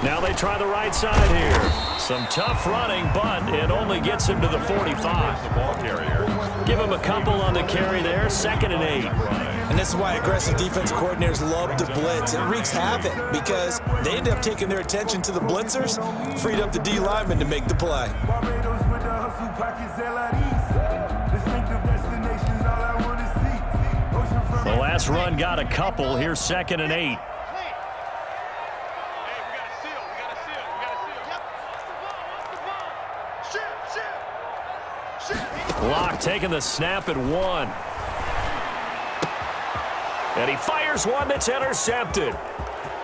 Now they try the right side here. Some tough running, but it only gets him to the 45. The ball carrier. Give him a couple on the carry there, 2nd and 8. And this is why aggressive defensive coordinators love to blitz. It wreaks havoc because they end up taking their attention to the blitzers, freed up the D lineman to make the play. The last run got a couple. Here's 2nd and 8. Locke taking the snap at 1. And he fires one that's intercepted.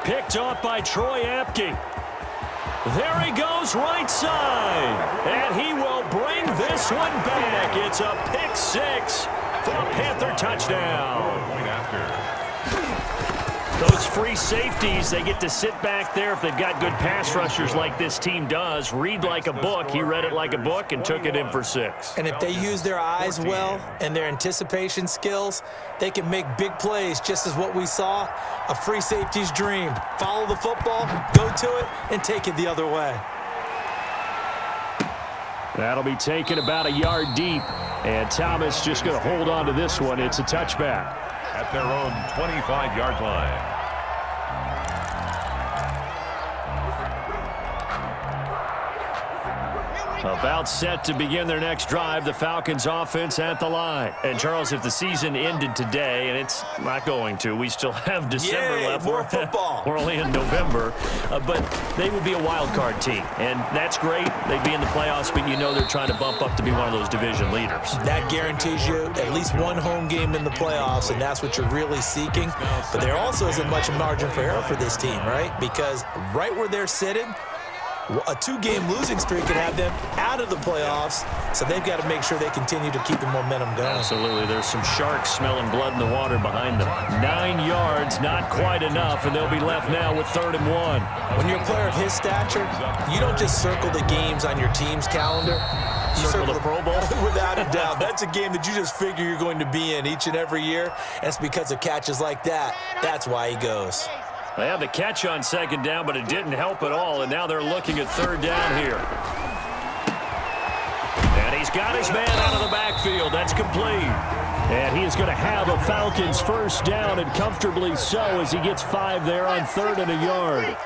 Picked off by Troy Apke. There he goes right side. And he will bring this one back. It's a pick 6 for a Panther touchdown. Point after. Those free safeties, they get to sit back there if they've got good pass rushers like this team does. Read like a book. He read it like a book and took it in for 6. And if they use their eyes well and their anticipation skills, they can make big plays, just as what we saw. A free safety's dream. Follow the football, go to it, and take it the other way. That'll be taken about a yard deep. And Thomas just going to hold on to this one. It's a touchback. At their own 25-yard line. About set to begin their next drive, the Falcons offense at the line. And Charles, if the season ended today, and it's not going to, we still have December left. More football. We're only in November, but they would be a wild card team. And that's great. They'd be in the playoffs, but you know they're trying to bump up to be one of those division leaders. That guarantees you at least one home game in the playoffs, and that's what you're really seeking. But there also isn't much margin for error for this team, right? Because right where they're sitting, a 2-game losing streak could have them out of the playoffs, so they've got to make sure they continue to keep the momentum going. Absolutely. There's some sharks smelling blood in the water behind them. 9 yards, not quite enough, and they'll be left now with 3rd and 1. When you're a player of his stature, you don't just circle the games on your team's calendar. You Circle the Pro Bowl? Without a doubt. That's a game that you just figure you're going to be in each and every year, and it's because of catches like that. That's why he goes. They had the catch on 2nd down, but it didn't help at all, and now they're looking at 3rd down here. And he's got his man out of the backfield. That's complete. And he is going to have a Falcons 1st down, and comfortably so, as he gets 5 there on 3rd and a yard.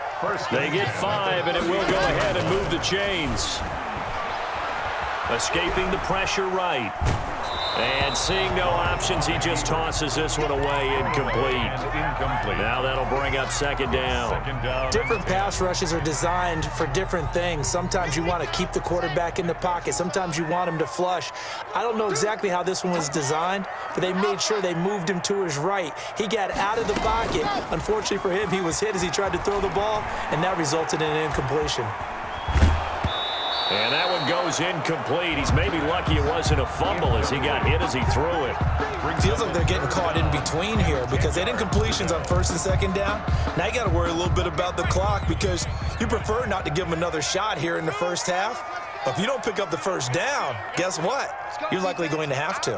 They get 5, and it will go ahead and move the chains. Escaping the pressure right. And seeing no options, he just tosses this one away, incomplete. Now that'll bring up 2nd down. Different pass rushes are designed for different things. Sometimes you want to keep the quarterback in the pocket. Sometimes you want him to flush. I don't know exactly how this one was designed, but they made sure they moved him to his right. He got out of the pocket. Unfortunately for him, he was hit as he tried to throw the ball, and that resulted in an incompletion. And that one goes incomplete. He's maybe lucky it wasn't a fumble as he got hit as he threw it. Feels like they're getting caught in between here because they had incompletions on 1st and 2nd down. Now you got to worry a little bit about the clock because you prefer not to give them another shot here in the 1st half. But if you don't pick up the 1st down, guess what? You're likely going to have to.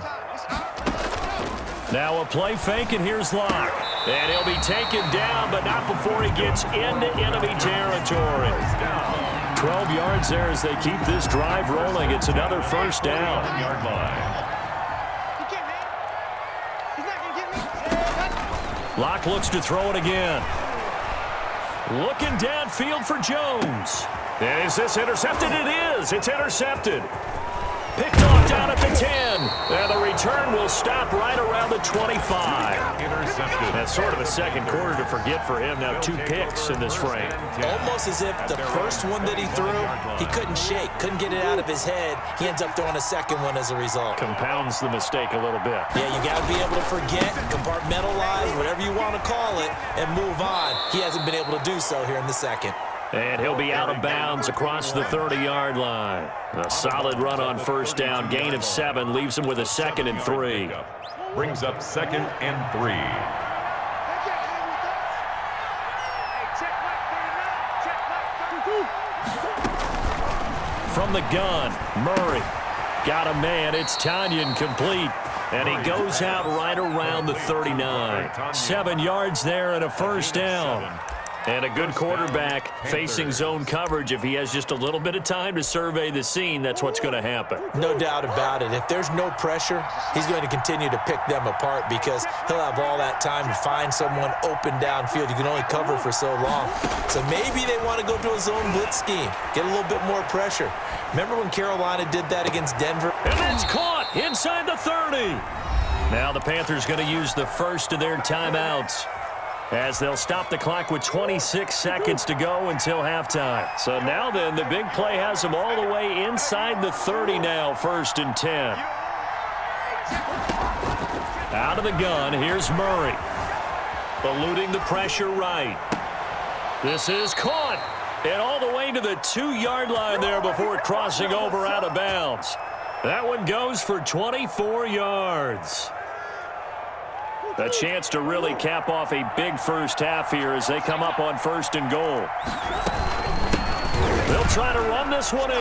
Now a play fake, and here's Locke. And he'll be taken down, but not before he gets into enemy territory. 12 yards there as they keep this drive rolling. It's another 1st down. Locke looks to throw it again. Looking downfield for Jones. And is this intercepted? It is. It's intercepted. Picked off down at the 10. And the return will stop right around the 25. Intercepted. That's sort of a second quarter to forget for him. Now 2 picks in this frame. Almost as if the first one that he threw, he couldn't shake, couldn't get it out of his head. He ends up throwing a second one as a result. Compounds the mistake a little bit. Yeah, you got to be able to forget, compartmentalize, whatever you want to call it, and move on. He hasn't been able to do so here in the second. And he'll be out of bounds across the 30-yard line. A solid run on 1st down. Gain of 7 leaves him with a 2nd and 3. Brings up 2nd and 3. From the gun, Murray got a man. It's Tanyan complete. And he goes out right around the 39. 7 yards there and a 1st down. And a good quarterback facing zone coverage. If he has just a little bit of time to survey the scene, that's what's going to happen. No doubt about it. If there's no pressure, he's going to continue to pick them apart because he'll have all that time to find someone open downfield. You can only cover for so long. So maybe they want to go to a zone blitz scheme, get a little bit more pressure. Remember when Carolina did that against Denver? And it's caught inside the 30. Now the Panthers going to use the first of their timeouts, as they'll stop the clock with 26 seconds to go until halftime. So now then, the big play has them all the way inside the 30 now, 1st and 10. Out of the gun, here's Murray. Eluding the pressure right. This is caught. And all the way to the 2-yard line there before crossing over out of bounds. That one goes for 24 yards. A chance to really cap off a big first half here as they come up on 1st and goal. They'll try to run this one in.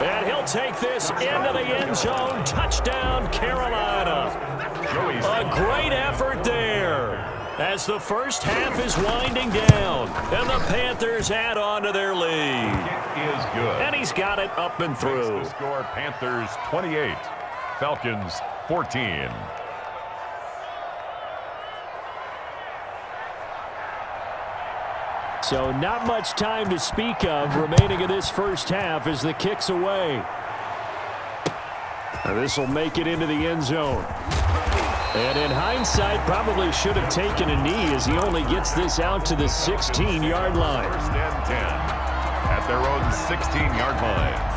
And he'll take this into the end zone. Touchdown, Carolina. A great effort there as the first half is winding down. And the Panthers add on to their lead. It is good. And he's got it up and through. Makes the score Panthers 28, Falcons 14. So not much time to speak of remaining in this first half as the kick's away. Now this will make it into the end zone. And in hindsight, probably should have taken a knee as he only gets this out to the 16-yard line. 1st and 10 at their own 16-yard line.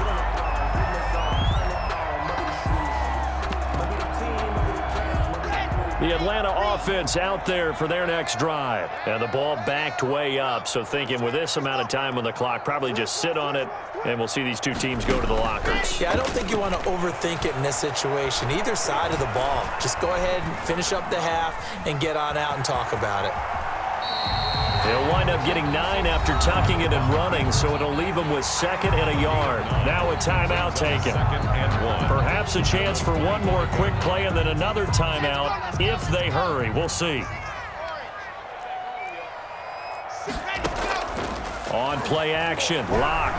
The Atlanta offense out there for their next drive. And the ball backed way up, so thinking with this amount of time on the clock, probably just sit on it, and we'll see these two teams go to the lockers. Yeah, I don't think you want to overthink it in this situation. Either side of the ball. Just go ahead and finish up the half and get on out and talk about it. He'll wind up getting 9 after tucking it and running, so it'll leave him with 2nd and a yard. Now a timeout taken. 2nd and 1. Perhaps a chance for one more quick play and then another timeout if they hurry. We'll see. On play action, Lock.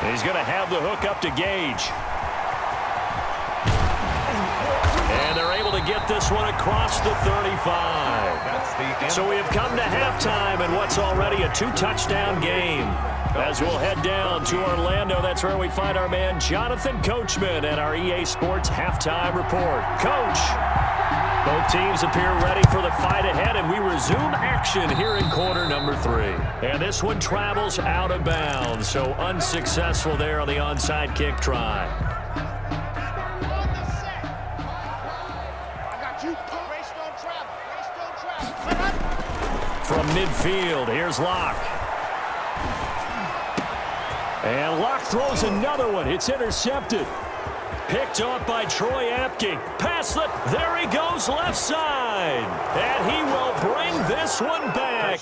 He's going to have the hook up to Gage. And they're able to get this one across the 35. So we have come to halftime in what's already a 2-touchdown game. As we'll head down to Orlando, that's where we find our man Jonathan Coachman at our EA Sports Halftime Report. Coach, both teams appear ready for the fight ahead, and we resume action here in quarter number 3. And this one travels out of bounds, so unsuccessful there on the onside kick try. From midfield, here's Locke. And Locke throws another one. It's intercepted. Picked off by Troy Apke. Pass it. There he goes left side. And he will bring this one back.